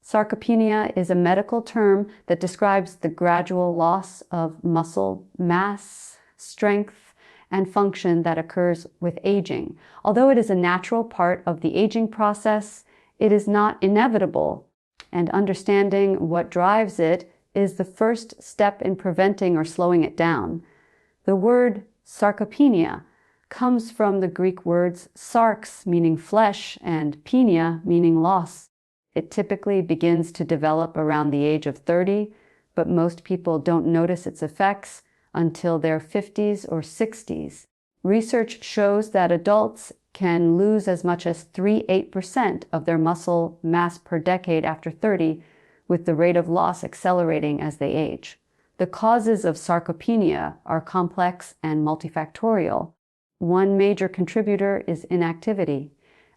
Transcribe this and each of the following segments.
Sarcopenia is a medical term that describes the gradual loss of muscle mass, strength, and function that occurs with aging. Although it is a natural part of the aging process, it is not inevitable, and understanding what drives it is the first step in preventing or slowing it down. The word sarcopenia comes from the Greek words sarx, meaning flesh, and penia, meaning loss. It typically begins to develop around the age of 30, but most people don't notice its effects until their 50s or 60s. Research shows that adults can lose as much as 3–8% of their muscle mass per decade after 30, with the rate of loss accelerating as they age. The causes of sarcopenia are complex and multifactorial. One major contributor is inactivity.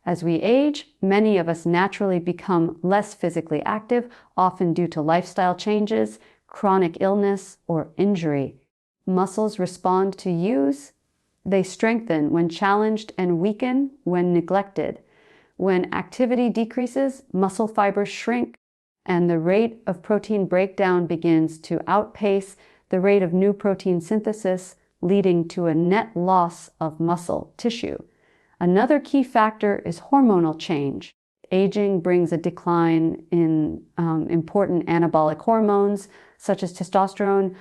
As we age, many of us naturally become less physically active, often due to lifestyle changes, chronic illness, or injury. Muscles respond to use. They strengthen when challenged and weaken when neglected. When activity decreases, muscle fibers shrink, and the rate of protein breakdown begins to outpace the rate of new protein synthesis, leading to a net loss of muscle tissue. Another key factor is hormonal change. Aging brings a decline in important anabolic hormones, such as testosterone,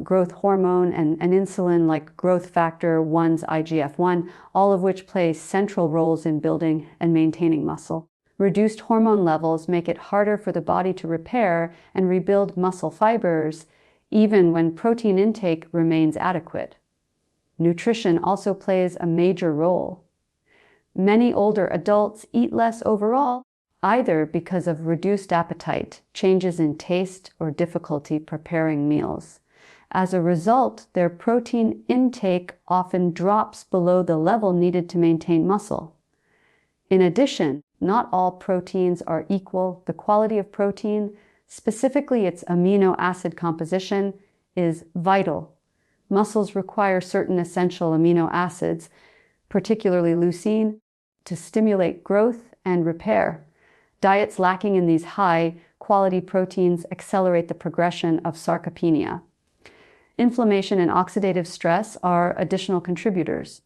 growth hormone, and insulin like growth factor 1's IGF-1, all of which play central roles in building and maintaining muscle. Reduced hormone levels make it harder for the body to repair and rebuild muscle fibers, even when protein intake remains adequate. Nutrition also plays a major role. Many older adults eat less overall, either because of reduced appetite, changes in taste, or difficulty preparing meals. As a result, their protein intake often drops below the level needed to maintain muscle. In addition, not all proteins are equal. The quality of protein, specifically its amino acid composition, is vital. Muscles require certain essential amino acids, particularly leucine, to stimulate growth and repair. Diets lacking in these high-quality proteins accelerate the progression of sarcopenia. Inflammation and oxidative stress are additional contributors.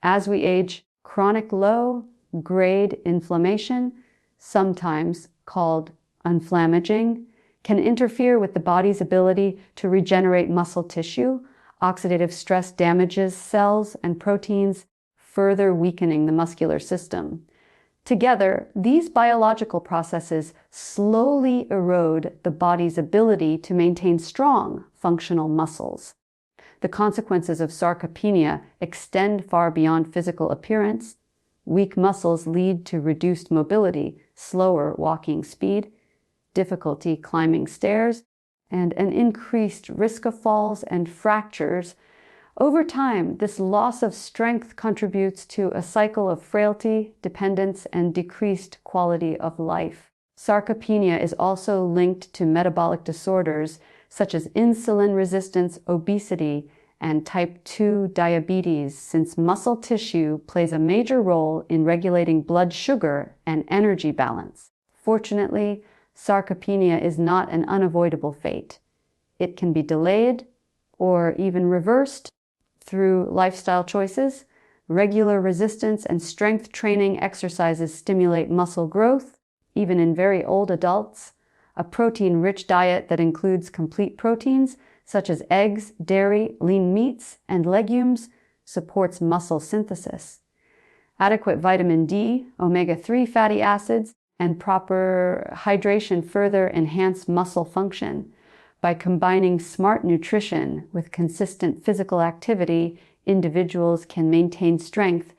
As we age, chronic low-grade inflammation, sometimes called inflammaging, can interfere with the body's ability to regenerate muscle tissue. Oxidative stress damages cells and proteins, further weakening the muscular system. Together, these biological processes slowly erode the body's ability to maintain strong, functional muscles. The consequences of sarcopenia extend far beyond physical appearance. Weak muscles lead to reduced mobility, slower walking speed, difficulty climbing stairs, and an increased risk of falls and fractures. Over time, this loss of strength contributes to a cycle of frailty, dependence, and decreased quality of life. Sarcopenia is also linked to metabolic disorders such as insulin resistance, obesity, and type 2 diabetes, since muscle tissue plays a major role in regulating blood sugar and energy balance. Fortunately, sarcopenia is not an unavoidable fate. It can be delayed or even reversed through lifestyle choices. Regular resistance and strength training exercises stimulate muscle growth, even in very old adults. A protein-rich diet that includes complete proteins, such as eggs, dairy, lean meats, and legumes, supports muscle synthesis. Adequate vitamin D, omega-3 fatty acids, and proper hydration further enhance muscle function. By combining smart nutrition with consistent physical activity, individuals can maintain strength,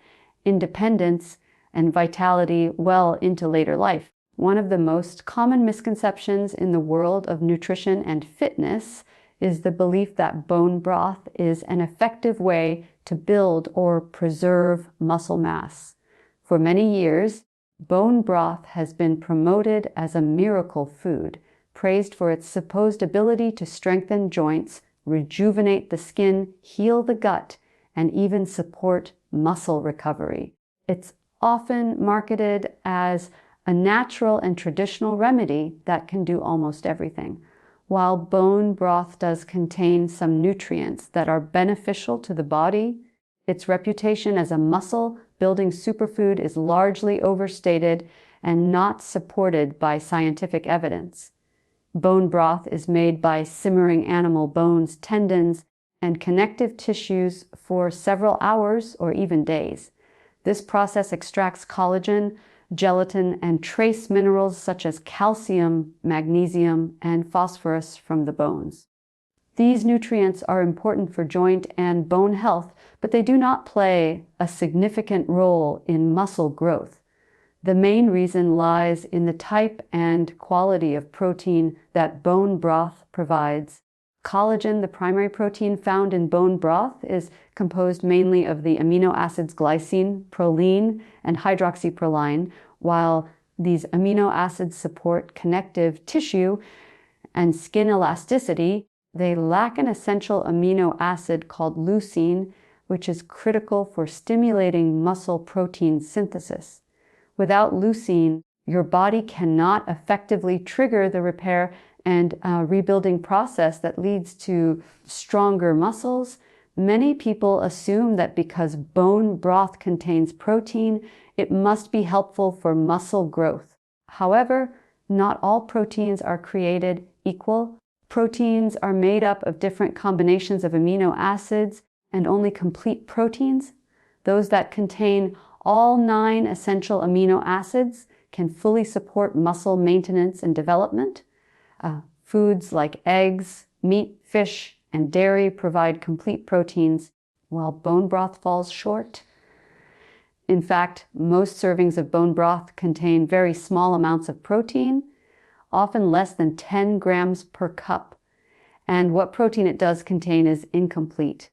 independence, and vitality well into later life. One of the most common misconceptions in the world of nutrition and fitness is the belief that bone broth is an effective way to build or preserve muscle mass. For many years, bone broth has been promoted as a miracle food, praised for its supposed ability to strengthen joints, rejuvenate the skin, heal the gut, and even support muscle recovery. It's often marketed as a natural and traditional remedy that can do almost everything. While bone broth does contain some nutrients that are beneficial to the body, its reputation as a muscle-building superfood is largely overstated and not supported by scientific evidence. Bone broth is made by simmering animal bones, tendons, and connective tissues for several hours or even days. This process extracts collagen, gelatin, and trace minerals such as calcium, magnesium, and phosphorus from the bones. These nutrients are important for joint and bone health, but they do not play a significant role in muscle growth. The main reason lies in the type and quality of protein that bone broth provides. Collagen, the primary protein found in bone broth, is composed mainly of the amino acids glycine, proline, and hydroxyproline, while these amino acids support connective tissue and skin elasticity. They lack an essential amino acid called leucine, which is critical for stimulating muscle protein synthesis. Without leucine, your body cannot effectively trigger the repair and rebuilding process that leads to stronger muscles. Many people assume that because bone broth contains protein, it must be helpful for muscle growth. However, not all proteins are created equal. Proteins are made up of different combinations of amino acids, and only complete proteins, those that contain all 9 essential amino acids, can fully support muscle maintenance and development. Foods like eggs, meat, fish, and dairy provide complete proteins, while bone broth falls short. In fact, most servings of bone broth contain very small amounts of protein, often less than 10 grams per cup, and what protein it does contain is incomplete.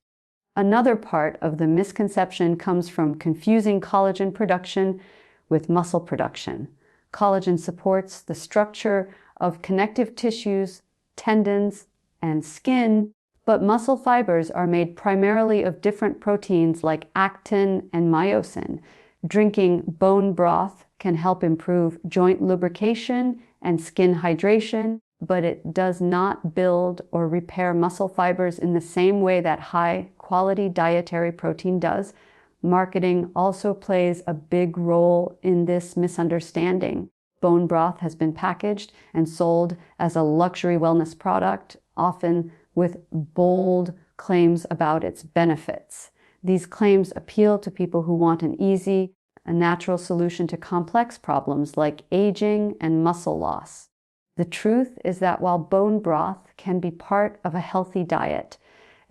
Another part of the misconception comes from confusing collagen production with muscle production. Collagen supports the structure of connective tissues, tendons, and skin, but muscle fibers are made primarily of different proteins like actin and myosin. Drinking bone broth can help improve joint lubrication and skin hydration, but it does not build or repair muscle fibers in the same way that high-quality dietary protein does. Marketing also plays a big role in this misunderstanding. Bone broth has been packaged and sold as a luxury wellness product, often with bold claims about its benefits. These claims appeal to people who want an easy, a natural solution to complex problems like aging and muscle loss. The truth is that while bone broth can be part of a healthy diet,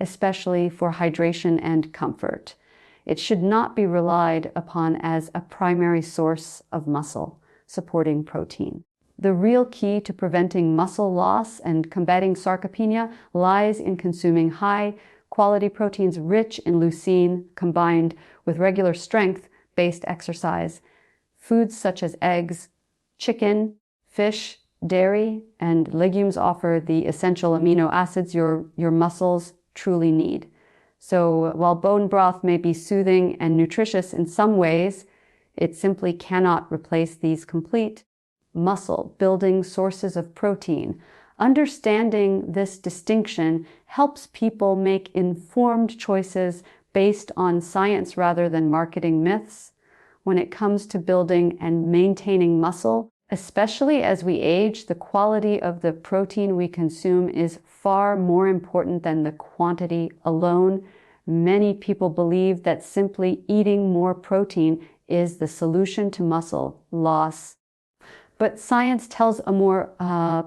especially for hydration and comfort, it should not be relied upon as a primary source of muscle supporting protein. The real key to preventing muscle loss and combating sarcopenia lies in consuming high-quality proteins rich in leucine combined with regular strength-based exercise. Foods such as eggs, chicken, fish, dairy, and legumes offer the essential amino acids your muscles truly need. So while bone broth may be soothing and nutritious in some ways, it simply cannot replace these complete muscle-building sources of protein. Understanding this distinction helps people make informed choices based on science rather than marketing myths. When it comes to building and maintaining muscle, especially as we age, the quality of the protein we consume is far more important than the quantity alone. Many people believe that simply eating more protein is the solution to muscle loss. But science tells a more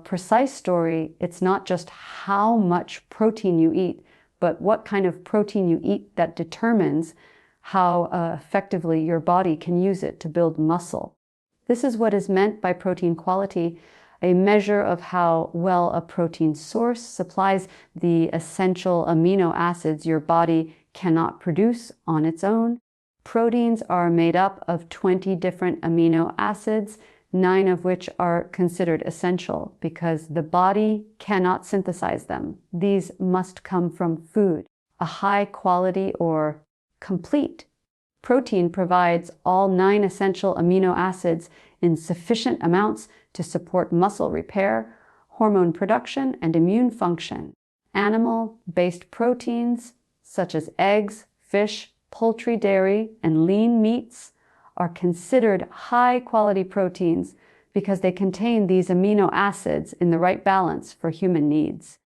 precise story. It's not just how much protein you eat, but what kind of protein you eat that determines how effectively your body can use it to build muscle. This is what is meant by protein quality, a measure of how well a protein source supplies the essential amino acids your body cannot produce on its own. Proteins are made up of 20 different amino acids, 9 of which are considered essential because the body cannot synthesize them. These must come from food. A high quality or complete protein provides all 9 essential amino acids in sufficient amounts to support muscle repair, hormone production, and immune function. Animal-based proteins, such as eggs, fish, poultry, dairy, and lean meats, are considered high-quality proteins because they contain these amino acids in the right balance for human needs.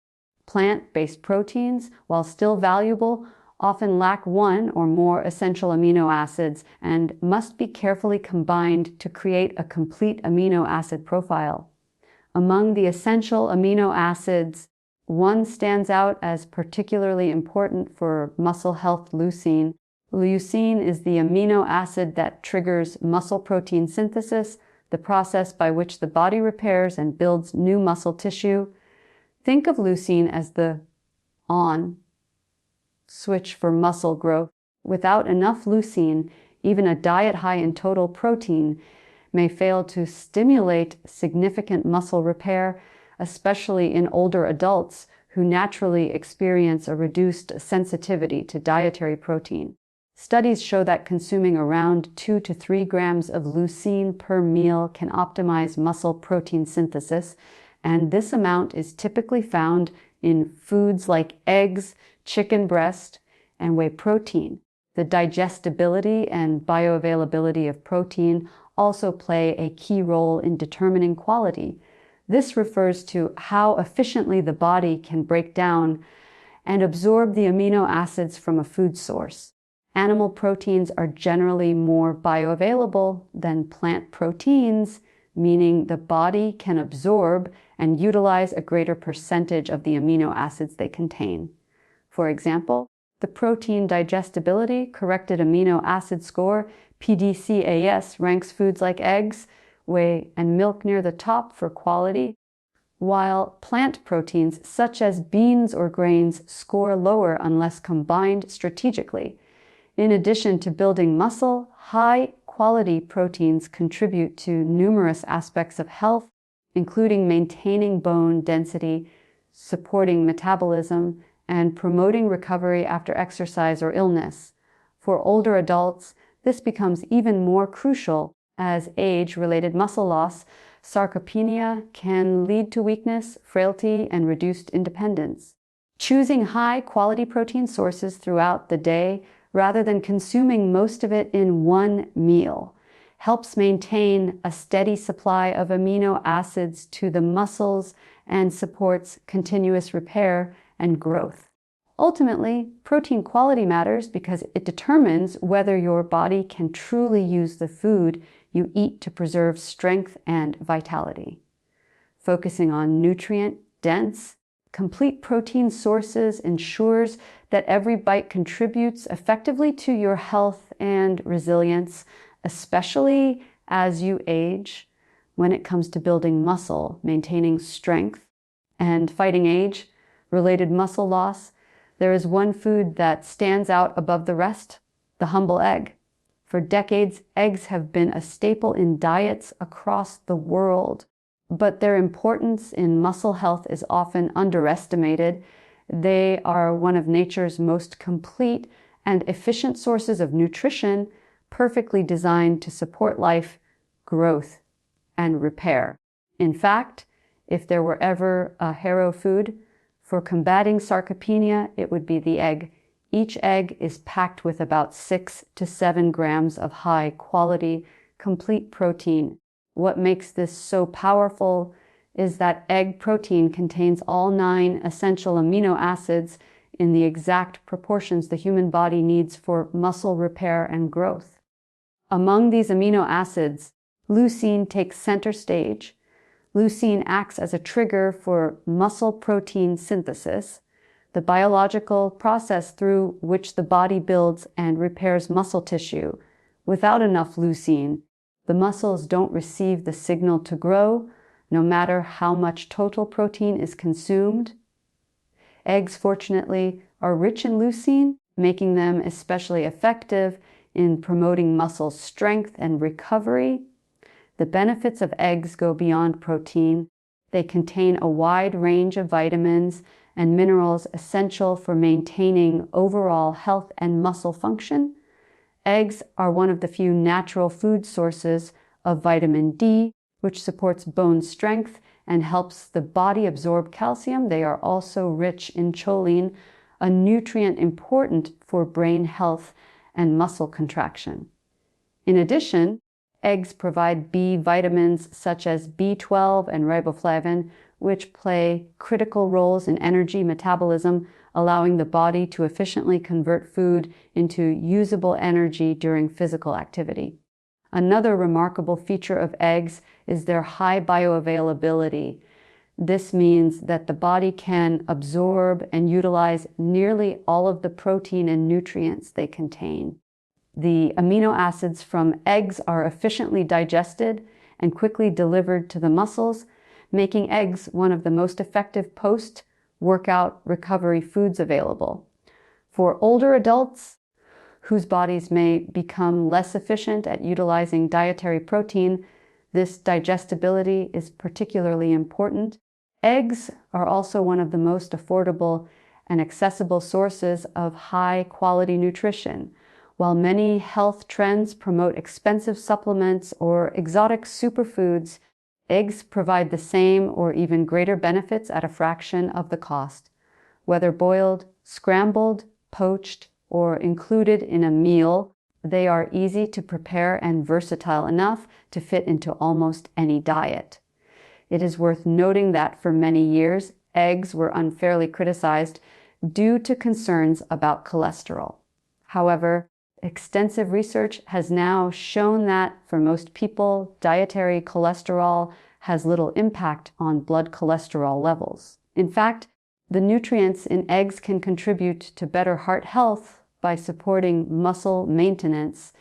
Plant-based proteins, while still valuable, often lack one or more essential amino acids and must be carefully combined to create a complete amino acid profile. Among the essential amino acids, one stands out as particularly important for muscle health: leucine. Leucine is the amino acid that triggers muscle protein synthesis, the process by which the body repairs and builds new muscle tissue. Think of leucine as the on switch for muscle growth. Without enough leucine, even a diet high in total protein may fail to stimulate significant muscle repair, especially in older adults who naturally experience a reduced sensitivity to dietary protein. Studies show that consuming around 2 to 3 grams of leucine per meal can optimize muscle protein synthesis, and this amount is typically found in foods like eggs, chicken breast, and whey protein. The digestibility and bioavailability of protein also play a key role in determining quality. This refers to how efficiently the body can break down and absorb the amino acids from a food source. Animal proteins are generally more bioavailable than plant proteins, meaning the body can absorb and utilize a greater percentage of the amino acids they contain. For example, the protein digestibility corrected amino acid score, PDCAS, ranks foods like eggs, whey, and milk near the top for quality, while plant proteins such as beans or grains score lower unless combined strategically. In addition to building muscle, high-quality proteins contribute to numerous aspects of health, including maintaining bone density, supporting metabolism, and promoting recovery after exercise or illness. For older adults, this becomes even more crucial as age-related muscle loss, sarcopenia, can lead to weakness, frailty, and reduced independence. Choosing high-quality protein sources throughout the day rather than consuming most of it in one meal helps maintain a steady supply of amino acids to the muscles and supports continuous repair and growth. Ultimately, protein quality matters because it determines whether your body can truly use the food you eat to preserve strength and vitality. Focusing on nutrient-dense, complete protein sources ensures that every bite contributes effectively to your health and resilience, especially as you age. When it comes to building muscle, maintaining strength, and fighting age-related muscle loss, there is one food that stands out above the rest: the humble egg. For decades, eggs have been a staple in diets across the world, but their importance in muscle health is often underestimated. They are one of nature's most complete and efficient sources of nutrition, perfectly designed to support life, growth, and repair. In fact, if there were ever a hero food for combating sarcopenia, it would be the egg. Each egg is packed with about 6 to 7 grams of high-quality, complete protein. What makes this so powerful is that egg protein contains all 9 essential amino acids in the exact proportions the human body needs for muscle repair and growth. Among these amino acids, leucine takes center stage. Leucine acts as a trigger for muscle protein synthesis, the biological process through which the body builds and repairs muscle tissue. Without enough leucine, the muscles don't receive the signal to grow, no matter how much total protein is consumed. Eggs, fortunately, are rich in leucine, making them especially effective in promoting muscle strength and recovery. The benefits of eggs go beyond protein. They contain a wide range of vitamins and minerals essential for maintaining overall health and muscle function. Eggs are one of the few natural food sources of vitamin D, which supports bone strength and helps the body absorb calcium. They are also rich in choline, a nutrient important for brain health and muscle contraction. In addition, eggs provide B vitamins such as B12 and riboflavin, which play critical roles in energy metabolism, allowing the body to efficiently convert food into usable energy during physical activity. Another remarkable feature of eggs is their high bioavailability. This means that the body can absorb and utilize nearly all of the protein and nutrients they contain. The amino acids from eggs are efficiently digested and quickly delivered to the muscles, making eggs one of the most effective post-workout recovery foods available. For older adults whose bodies may become less efficient at utilizing dietary protein, this digestibility is particularly important. Eggs are also one of the most affordable and accessible sources of high-quality nutrition. While many health trends promote expensive supplements or exotic superfoods, eggs provide the same or even greater benefits at a fraction of the cost. Whether boiled, scrambled, poached, or included in a meal, they are easy to prepare and versatile enough to fit into almost any diet. It is worth noting that for many years, eggs were unfairly criticized due to concerns about cholesterol. However, extensive research has now shown that for most people, dietary cholesterol has little impact on blood cholesterol levels. In fact, the nutrients in eggs can contribute to better heart health by supporting muscle maintenance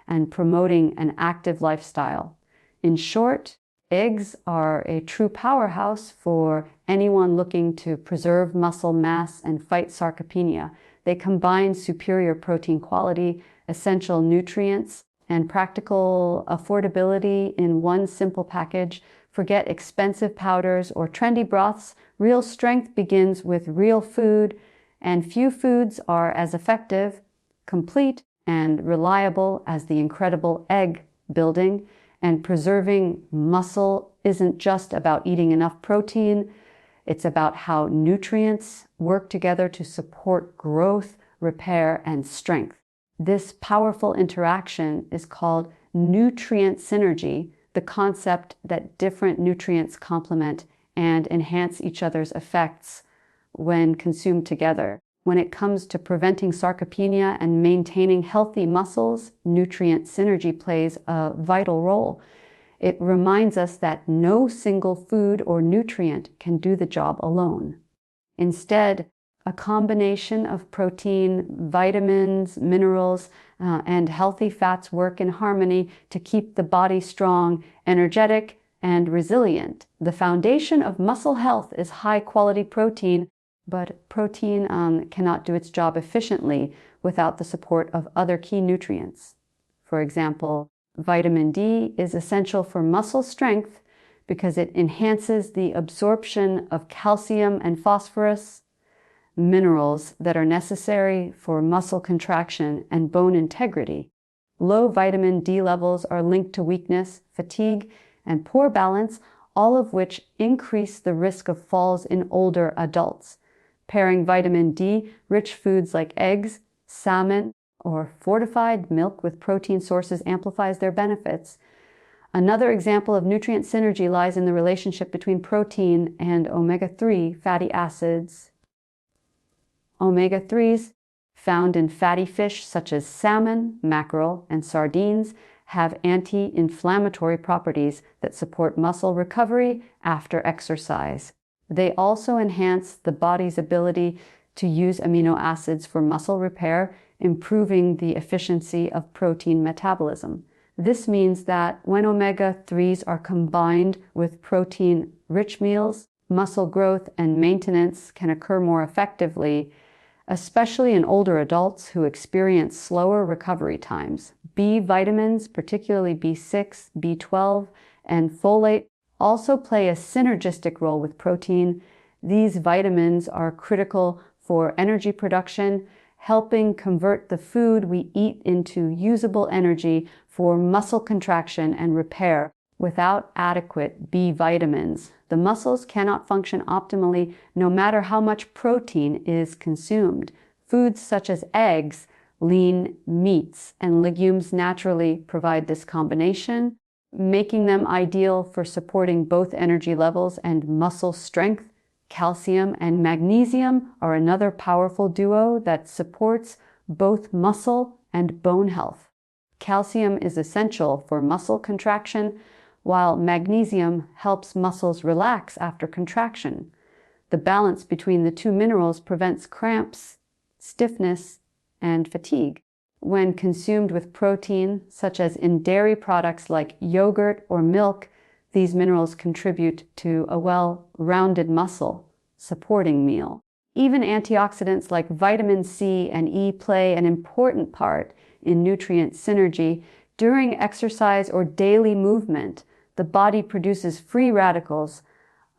and promoting an active lifestyle. In short, eggs are a true powerhouse for anyone looking to preserve muscle mass and fight sarcopenia. They combine superior protein quality, essential nutrients, and practical affordability in one simple package. Forget expensive powders or trendy broths. Real strength begins with real food, and few foods are as effective, complete, and reliable as the incredible egg building. And preserving muscle isn't just about eating enough protein. It's about how nutrients work together to support growth, repair, and strength. This powerful interaction is called nutrient synergy, the concept that different nutrients complement and enhance each other's effects when consumed together. When it comes to preventing sarcopenia and maintaining healthy muscles, nutrient synergy plays a vital role. It reminds us that no single food or nutrient can do the job alone. Instead, a combination of protein, vitamins, minerals, and healthy fats work in harmony to keep the body strong, energetic, and resilient. The foundation of muscle health is high-quality protein, but protein cannot do its job efficiently without the support of other key nutrients. For example, vitamin D is essential for muscle strength because it enhances the absorption of calcium and phosphorus, minerals that are necessary for muscle contraction and bone integrity. Low vitamin D levels are linked to weakness, fatigue, and poor balance, all of which increase the risk of falls in older adults. Pairing vitamin D-rich foods like eggs, salmon, or fortified milk with protein sources amplifies their benefits. Another example of nutrient synergy lies in the relationship between protein and omega-3 fatty acids. Omega-3s, found in fatty fish such as salmon, mackerel, and sardines, have anti-inflammatory properties that support muscle recovery after exercise. They also enhance the body's ability to use amino acids for muscle repair, improving the efficiency of protein metabolism. This means that when omega-3s are combined with protein-rich meals, muscle growth and maintenance can occur more effectively, especially in older adults who experience slower recovery times. B vitamins, particularly B6, B12, and folate, also play a synergistic role with protein. These vitamins are critical for energy production, helping convert the food we eat into usable energy for muscle contraction and repair. Without adequate B vitamins, the muscles cannot function optimally no matter how much protein is consumed. Foods such as eggs, lean meats, and legumes naturally provide this combination, making them ideal for supporting both energy levels and muscle strength. Calcium and magnesium are another powerful duo that supports both muscle and bone health. Calcium is essential for muscle contraction, while magnesium helps muscles relax after contraction. The balance between the two minerals prevents cramps, stiffness, and fatigue. When consumed with protein, such as in dairy products like yogurt or milk, these minerals contribute to a well-rounded muscle supporting meal. Even antioxidants like vitamin C and E play an important part in nutrient synergy. During exercise or daily movement, the body produces free radicals,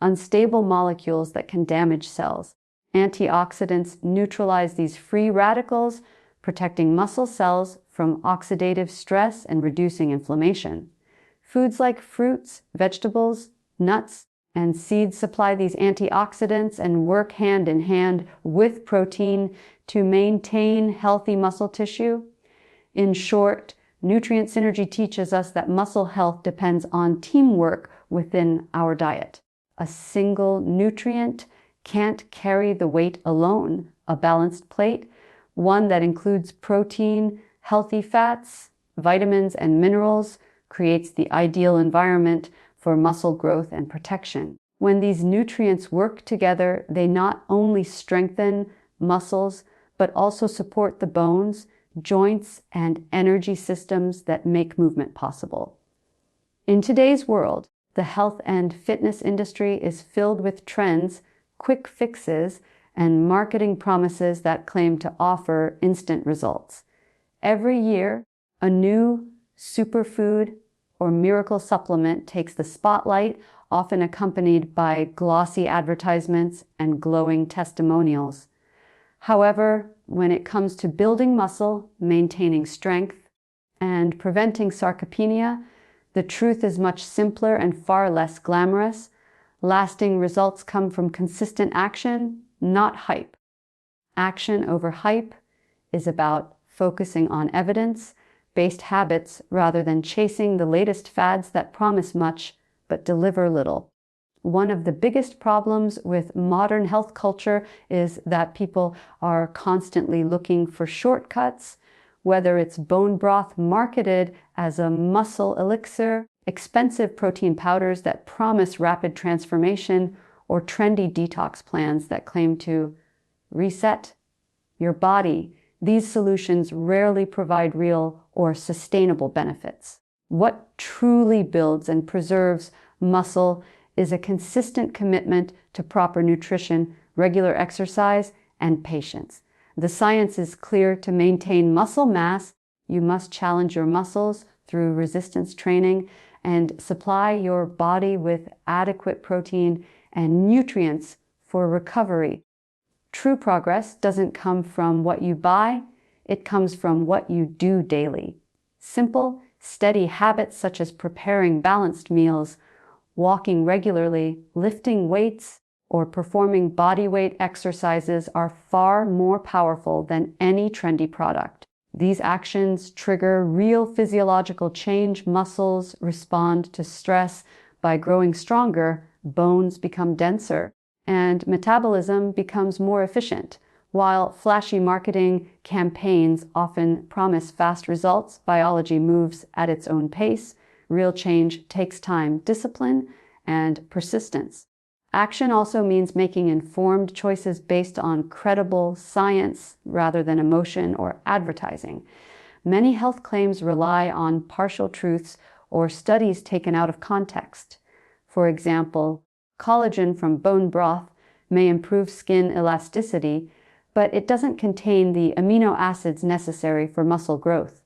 unstable molecules that can damage cells. Antioxidants neutralize these free radicals, protecting muscle cells from oxidative stress and reducing inflammation. Foods like fruits, vegetables, nuts, and seeds supply these antioxidants and work hand in hand with protein to maintain healthy muscle tissue. In short, nutrient synergy teaches us that muscle health depends on teamwork within our diet. A single nutrient can't carry the weight alone. A balanced plate, one that includes protein, healthy fats, vitamins, and minerals, creates the ideal environment for muscle growth and protection. When these nutrients work together, they not only strengthen muscles, but also support the bones, joints, and energy systems that make movement possible. In today's world, the health and fitness industry is filled with trends, quick fixes, and marketing promises that claim to offer instant results. Every year, a new superfood or miracle supplement takes the spotlight, often accompanied by glossy advertisements and glowing testimonials. However, when it comes to building muscle, maintaining strength, and preventing sarcopenia, the truth is much simpler and far less glamorous. Lasting results come from consistent action, not hype. Action over hype is about focusing on evidence-based habits rather than chasing the latest fads that promise much but deliver little. One of the biggest problems with modern health culture is that people are constantly looking for shortcuts, whether it's bone broth marketed as a muscle elixir, expensive protein powders that promise rapid transformation, or trendy detox plans that claim to reset your body. These solutions rarely provide real or sustainable benefits. What truly builds and preserves muscle is a consistent commitment to proper nutrition, regular exercise, and patience. The science is clear. To maintain muscle mass, you must challenge your muscles through resistance training and supply your body with adequate protein and nutrients for recovery. True progress doesn't come from what you buy, it comes from what you do daily. Simple, steady habits such as preparing balanced meals, walking regularly, lifting weights, or performing body weight exercises are far more powerful than any trendy product. These actions trigger real physiological change. Muscles respond to stress by growing stronger, bones become denser, and metabolism becomes more efficient. While flashy marketing campaigns often promise fast results, biology moves at its own pace. Real change takes time, discipline, and persistence. Action also means making informed choices based on credible science rather than emotion or advertising. Many health claims rely on partial truths or studies taken out of context. For example, collagen from bone broth may improve skin elasticity, but it doesn't contain the amino acids necessary for muscle growth.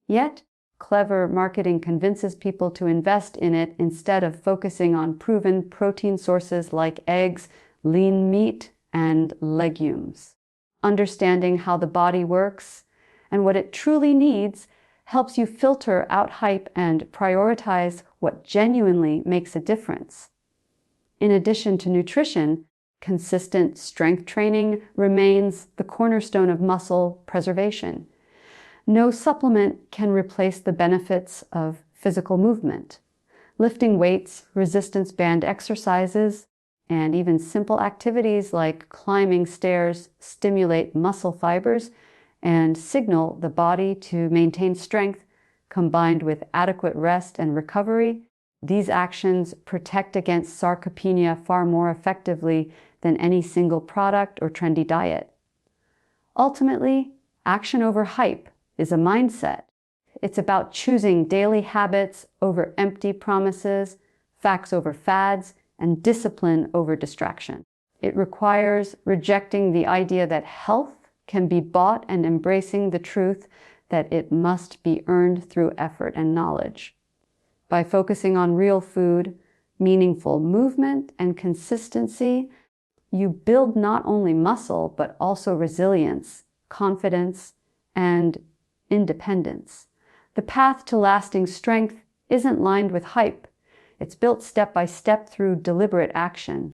Yet, clever marketing convinces people to invest in it instead of focusing on proven protein sources like eggs, lean meat, and legumes. Understanding how the body works and what it truly needs helps you filter out hype and prioritize what genuinely makes a difference. In addition to nutrition, consistent strength training remains the cornerstone of muscle preservation. No supplement can replace the benefits of physical movement. Lifting weights, resistance band exercises, and even simple activities like climbing stairs stimulate muscle fibers and signal the body to maintain strength. Combined with adequate rest and recovery, these actions protect against sarcopenia far more effectively than any single product or trendy diet. Ultimately, action over hype is a mindset. It's about choosing daily habits over empty promises, facts over fads, and discipline over distraction. It requires rejecting the idea that health can be bought and embracing the truth that it must be earned through effort and knowledge. By focusing on real food, meaningful movement, and consistency, you build not only muscle, but also resilience, confidence, and independence. The path to lasting strength isn't lined with hype. It's built step by step through deliberate action.